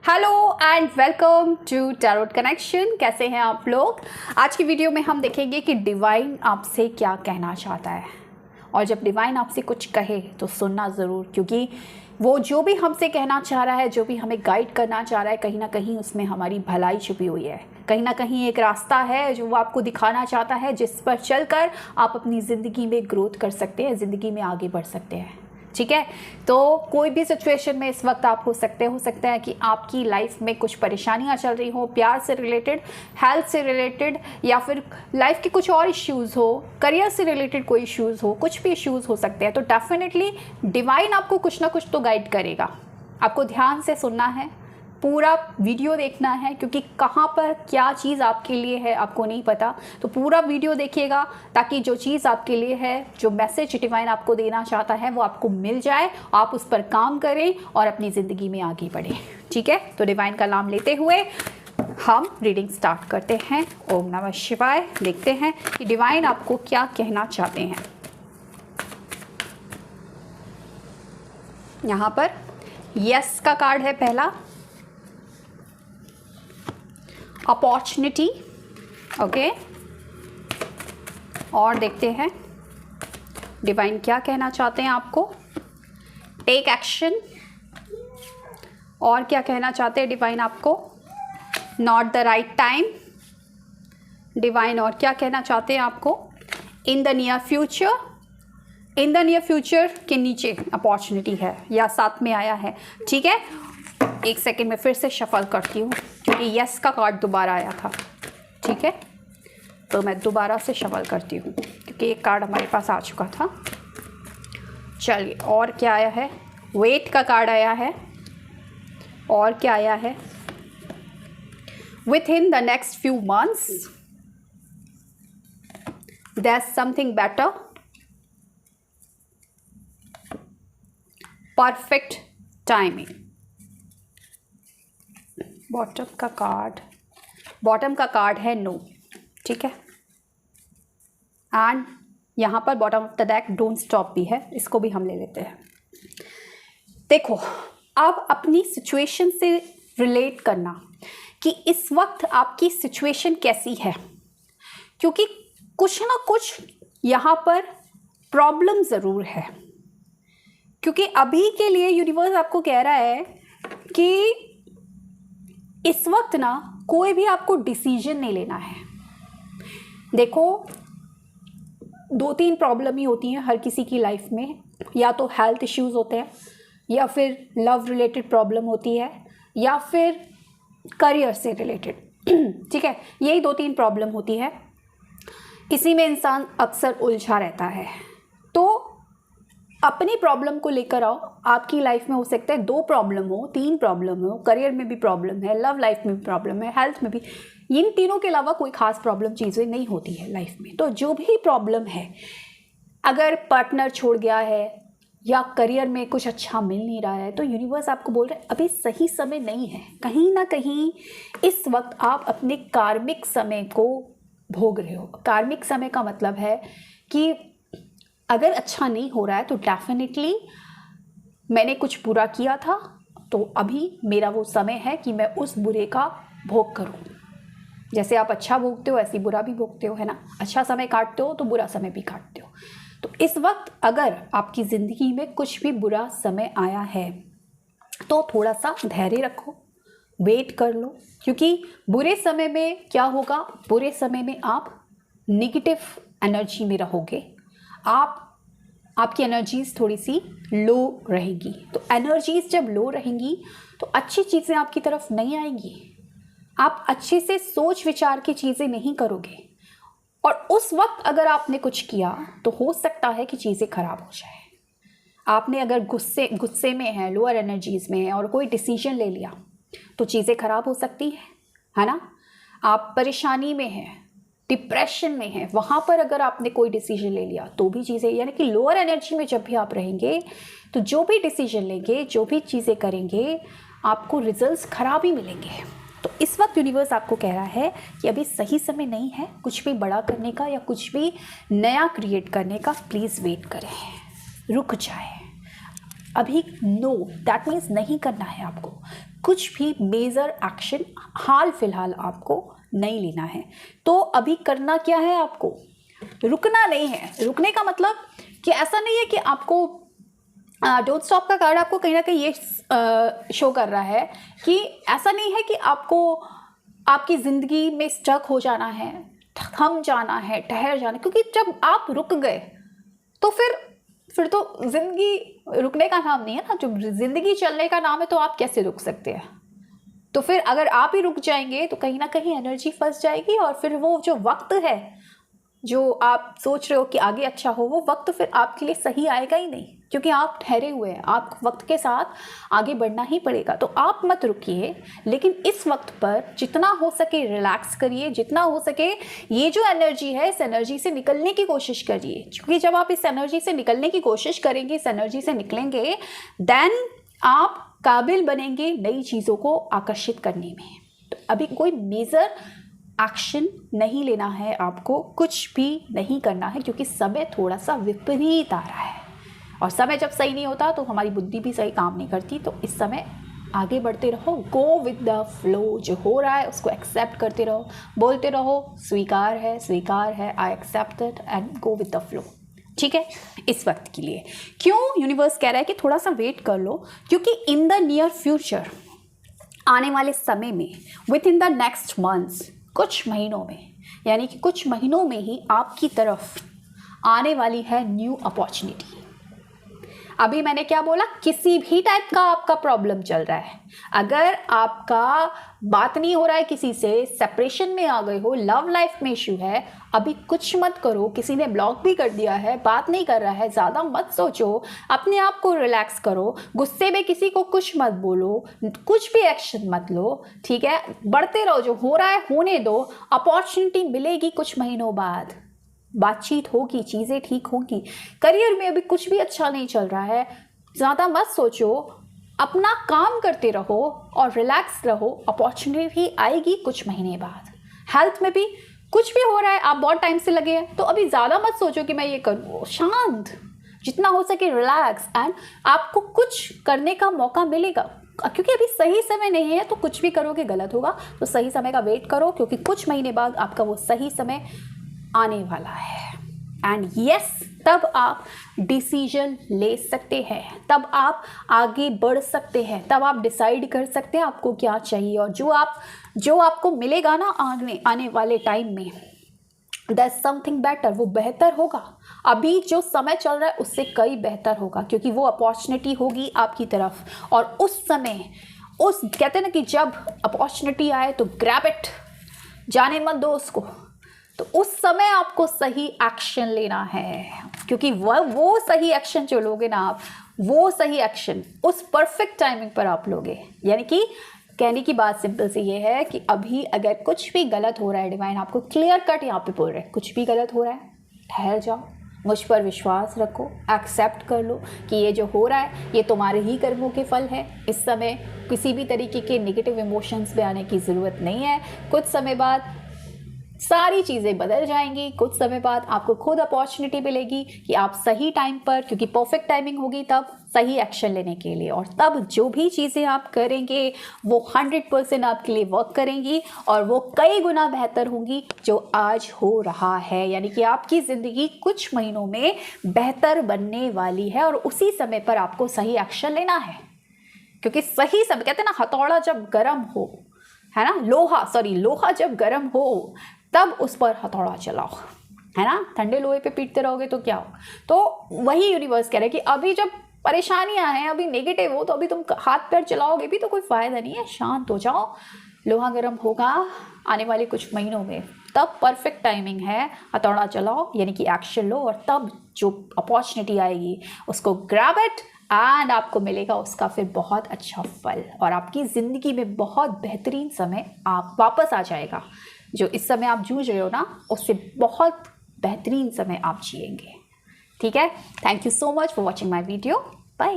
Hello and welcome to tarot connection. कैसे हैं आप लोग? आज की वीडियो में हम देखेंगे कि डिवाइन आपसे क्या कहना चाहता है। और जब डिवाइन आपसे कुछ कहे तो सुनना ज़रूर, क्योंकि वो जो भी हमसे कहना चाह रहा है, जो भी हमें गाइड करना चाह रहा है, कहीं ना कहीं उसमें हमारी भलाई छुपी हुई है। कहीं ना कहीं एक रास्ता है जो वो आपको दिखाना चाहता है, जिस पर चलकर आप अपनी ज़िंदगी में ग्रोथ कर सकते हैं, ज़िंदगी में आगे बढ़ सकते हैं। ठीक है, तो कोई भी सिचुएशन में इस वक्त आप हो सकता है कि आपकी लाइफ में कुछ परेशानियां चल रही हो, प्यार से रिलेटेड, हेल्थ से रिलेटेड, या फिर लाइफ के कुछ और इश्यूज़ हो, करियर से रिलेटेड कोई इश्यूज़ हो, कुछ भी इश्यूज़ हो सकते हैं। तो डेफिनेटली डिवाइन आपको कुछ ना कुछ तो गाइड करेगा। आपको ध्यान से सुनना है, पूरा वीडियो देखना है, क्योंकि कहाँ पर क्या चीज़ आपके लिए है आपको नहीं पता। तो पूरा वीडियो देखिएगा ताकि जो चीज़ आपके लिए है, जो मैसेज डिवाइन आपको देना चाहता है, वो आपको मिल जाए, आप उस पर काम करें और अपनी ज़िंदगी में आगे बढ़ें। ठीक है, तो डिवाइन का नाम लेते हुए हम रीडिंग स्टार्ट करते हैं। ओम नमः शिवाय। देखते हैं कि डिवाइन आपको क्या कहना चाहते हैं। यहाँ पर यस का कार्ड है पहला, अपॉर्चुनिटी। ओके, और देखते हैं डिवाइन क्या कहना चाहते हैं आपको। Take action. और क्या कहना चाहते हैं डिवाइन आपको? Not the right time. Divine और क्या कहना चाहते हैं आपको? In the near future. In the near future के नीचे अपॉर्चुनिटी है या साथ में आया है। ठीक है, एक सेकेंड में फिर से शफल करती हूँ, क्योंकि यस का कार्ड दोबारा आया था। ठीक है, तो मैं दोबारा से शफल करती हूँ, क्योंकि एक कार्ड हमारे पास आ चुका था। चलिए, और क्या आया है? वेट का कार्ड आया है। और क्या आया है? Within the next few months there is something better. Perfect timing. Bottom का कार्ड है नो। ठीक है, एंड यहाँ पर bottom of the deck don't stop भी है, इसको भी हम ले लेते हैं। देखो, अब अपनी सिचुएशन से रिलेट करना कि इस वक्त आपकी सिचुएशन कैसी है, क्योंकि कुछ ना कुछ यहाँ पर प्रॉब्लम ज़रूर है। क्योंकि अभी के लिए यूनिवर्स आपको कह रहा है कि इस वक्त ना कोई भी आपको डिसीजन नहीं लेना है। देखो, 2-3 प्रॉब्लम ही होती हैं हर किसी की लाइफ में। या तो हेल्थ इश्यूज होते हैं, या फिर लव रिलेटेड प्रॉब्लम होती है, या फिर करियर से रिलेटेड। ठीक है, यही 2-3 प्रॉब्लम होती है। इसी में इंसान अक्सर उलझा रहता है। तो अपनी प्रॉब्लम को लेकर आओ। आपकी लाइफ में हो सकता है 2 प्रॉब्लम हो, 3 प्रॉब्लम हो, करियर में भी प्रॉब्लम है, लव लाइफ में भी प्रॉब्लम है, हेल्थ में भी। इन तीनों के अलावा कोई खास प्रॉब्लम चीज़ें नहीं होती है लाइफ में। तो जो भी प्रॉब्लम है, अगर पार्टनर छोड़ गया है या करियर में कुछ अच्छा मिल नहीं रहा है, तो यूनिवर्स आपको बोल रहा है अभी सही समय नहीं है। कहीं ना कहीं इस वक्त आप अपने कार्मिक समय को भोग रहे हो। कार्मिक समय का मतलब है कि अगर अच्छा नहीं हो रहा है तो डेफिनेटली मैंने कुछ बुरा किया था, तो अभी मेरा वो समय है कि मैं उस बुरे का भोग करूं। जैसे आप अच्छा भोगते हो, ऐसे बुरा भी भोगते हो, है ना। अच्छा समय काटते हो तो बुरा समय भी काटते हो। तो इस वक्त अगर आपकी ज़िंदगी में कुछ भी बुरा समय आया है, तो थोड़ा सा धैर्य रखो, वेट कर लो। क्योंकि बुरे समय में क्या होगा? बुरे समय में आप नेगेटिव एनर्जी में रहोगे। आपकी एनर्जीज़ थोड़ी सी लो रहेगी। तो एनर्जीज़ जब लो रहेंगी तो अच्छी चीज़ें आपकी तरफ नहीं आएंगी। आप अच्छे से सोच विचार की चीज़ें नहीं करोगे। और उस वक्त अगर आपने कुछ किया तो हो सकता है कि चीज़ें खराब हो जाए। आपने अगर गुस्से में है, लोअर एनर्जीज़ में है, और कोई डिसीजन ले लिया तो चीज़ें खराब हो सकती है ना। आप परेशानी में हैं, डिप्रेशन में है, वहाँ पर अगर आपने कोई डिसीजन ले लिया तो भी चीज़ें, यानी कि लोअर एनर्जी में जब भी आप रहेंगे तो जो भी डिसीजन लेंगे, जो भी चीज़ें करेंगे, आपको रिजल्ट्स खराब ही मिलेंगे। तो इस वक्त यूनिवर्स आपको कह रहा है कि अभी सही समय नहीं है कुछ भी बड़ा करने का या कुछ भी नया क्रिएट करने का। प्लीज़ वेट करें, रुक जाए। अभी नो दैट मीन्स नहीं करना है आपको। कुछ भी मेजर एक्शन हाल फिलहाल आपको नहीं लेना है। तो अभी करना क्या है, आपको रुकना नहीं है। रुकने का मतलब कि ऐसा नहीं है कि आपको डोंट स्टॉप का कार्ड आपको कहीं ना कहीं ये शो कर रहा है कि ऐसा नहीं है कि आपको आपकी ज़िंदगी में स्टक हो जाना है, थम जाना है, ठहर जाना, क्योंकि जब आप रुक गए तो फिर तो ज़िंदगी रुकने का नाम नहीं है ना। जब ज़िंदगी चलने का नाम है तो आप कैसे रुक सकते हैं। तो फिर अगर आप ही रुक जाएंगे तो कहीं ना कहीं एनर्जी फंस जाएगी, और फिर वो जो वक्त है जो आप सोच रहे हो कि आगे अच्छा हो, वो वक्त फिर आपके लिए सही आएगा ही नहीं, क्योंकि आप ठहरे हुए हैं। आप वक्त के साथ आगे बढ़ना ही पड़ेगा। तो आप मत रुकिए, लेकिन इस वक्त पर जितना हो सके रिलैक्स करिए, जितना हो सके ये जो एनर्जी है इस एनर्जी से निकलने की कोशिश करिए, क्योंकि जब आप इस एनर्जी से निकलने की कोशिश करेंगे, इस एनर्जी से निकलेंगे, देन आप काबिल बनेंगे नई चीज़ों को आकर्षित करने में। तो अभी कोई मेजर एक्शन नहीं लेना है, आपको कुछ भी नहीं करना है, क्योंकि समय थोड़ा सा विपरीत आ रहा है, और समय जब सही नहीं होता तो हमारी बुद्धि भी सही काम नहीं करती। तो इस समय आगे बढ़ते रहो, गो विद द फ्लो। जो हो रहा है उसको एक्सेप्ट करते रहो, बोलते रहो स्वीकार है, I accept it and go with the flow. ठीक है, इस वक्त के लिए। क्यों यूनिवर्स कह रहा है कि थोड़ा सा वेट कर लो, क्योंकि इन द नियर फ्यूचर, आने वाले समय में, with in the next months, कुछ महीनों में, यानी कि कुछ महीनों में ही आपकी तरफ आने वाली है न्यू अपॉर्चुनिटी। अभी मैंने क्या बोला, किसी भी टाइप का आपका प्रॉब्लम चल रहा है, अगर आपका बात नहीं हो रहा है किसी से, सेपरेशन में आ गए हो, लव लाइफ में इशू है, अभी कुछ मत करो। किसी ने ब्लॉक भी कर दिया है, बात नहीं कर रहा है, ज़्यादा मत सोचो, अपने आप को रिलैक्स करो, गुस्से में किसी को कुछ मत बोलो, कुछ भी एक्शन मत लो। ठीक है, बढ़ते रहो, जो हो रहा है होने दो। अपॉर्चुनिटी मिलेगी कुछ महीनों बाद, बातचीत होगी, चीज़ें ठीक होगी। करियर में अभी कुछ भी अच्छा नहीं चल रहा है, ज़्यादा मत सोचो, अपना काम करते रहो और रिलैक्स रहो। अपॉर्चुनिटी आएगी कुछ महीने बाद। हेल्थ में भी कुछ भी हो रहा है, आप बहुत टाइम से लगे हैं, तो अभी ज़्यादा मत सोचो कि मैं ये करूँ, शांत, जितना हो सके रिलैक्स, एंड आपको कुछ करने का मौका मिलेगा, क्योंकि अभी सही समय नहीं है। तो कुछ भी करोगे गलत होगा, तो सही समय का वेट करो, क्योंकि कुछ महीने बाद आपका वो सही समय आने वाला है। एंड यस, तब आप डिसीजन ले सकते हैं, तब आप आगे बढ़ सकते हैं, तब आप डिसाइड कर सकते हैं आपको क्या चाहिए, और जो आपको मिलेगा ना आने वाले टाइम में, दैट्स समथिंग बेटर, वो बेहतर होगा। अभी जो समय चल रहा है उससे कई बेहतर होगा, क्योंकि वो अपॉर्चुनिटी होगी आपकी तरफ। और उस समय, उस कहते हैं ना कि जब अपॉर्चुनिटी आए तो ग्रैब इट, जाने मत दो उसको। तो उस समय आपको सही एक्शन लेना है, क्योंकि वो सही एक्शन जो लोगे ना आप, वो सही एक्शन उस परफेक्ट टाइमिंग पर आप लोगे। यानी कि कहने की बात सिंपल सी ये है कि अभी अगर कुछ भी गलत हो रहा है, डिवाइन आपको क्लियर कट यहाँ पे बोल रहे हैं, कुछ भी गलत हो रहा है, ठहर जाओ, मुझ पर विश्वास रखो, एक्सेप्ट कर लो कि ये जो हो रहा है ये तुम्हारे ही कर्मों के फल है। इस समय किसी भी तरीके के नेगेटिव इमोशंस में आने की ज़रूरत नहीं है। कुछ समय बाद सारी चीज़ें बदल जाएंगी, कुछ समय बाद आपको खुद अपॉर्चुनिटी मिलेगी कि आप सही टाइम पर, क्योंकि परफेक्ट टाइमिंग होगी तब सही एक्शन लेने के लिए, और तब जो भी चीज़ें आप करेंगे वो 100% आपके लिए वर्क करेंगी, और वो कई गुना बेहतर होंगी जो आज हो रहा है। यानी कि आपकी ज़िंदगी कुछ महीनों में बेहतर बनने वाली है, और उसी समय पर आपको सही एक्शन लेना है, क्योंकि सही समय, कहते हैं ना, हथौड़ा जब गर्म हो, है ना, लोहा जब गर्म हो तब उस पर हथौड़ा चलाओ, है ना। ठंडे लोहे पे पीटते रहोगे तो क्या हो। तो वही यूनिवर्स कह रहे हैं कि अभी जब परेशानियां हैं, अभी नेगेटिव हो, तो अभी तुम हाथ पैर चलाओगे भी तो कोई फ़ायदा नहीं है। शांत हो जाओ, लोहा गर्म होगा आने वाले कुछ महीनों में, तब परफेक्ट टाइमिंग है, हथौड़ा चलाओ, यानी कि एक्शन लो, और तब जो अपॉर्चुनिटी आएगी उसको ग्रैब इट, एंड आपको मिलेगा उसका फिर बहुत अच्छा फल, और आपकी ज़िंदगी में बहुत बेहतरीन समय आप वापस आ जाएगा। जो इस समय आप जूझ रहे हो ना, उससे बहुत बेहतरीन समय आप जिएंगे। ठीक है, thank you so much for watching my video, bye.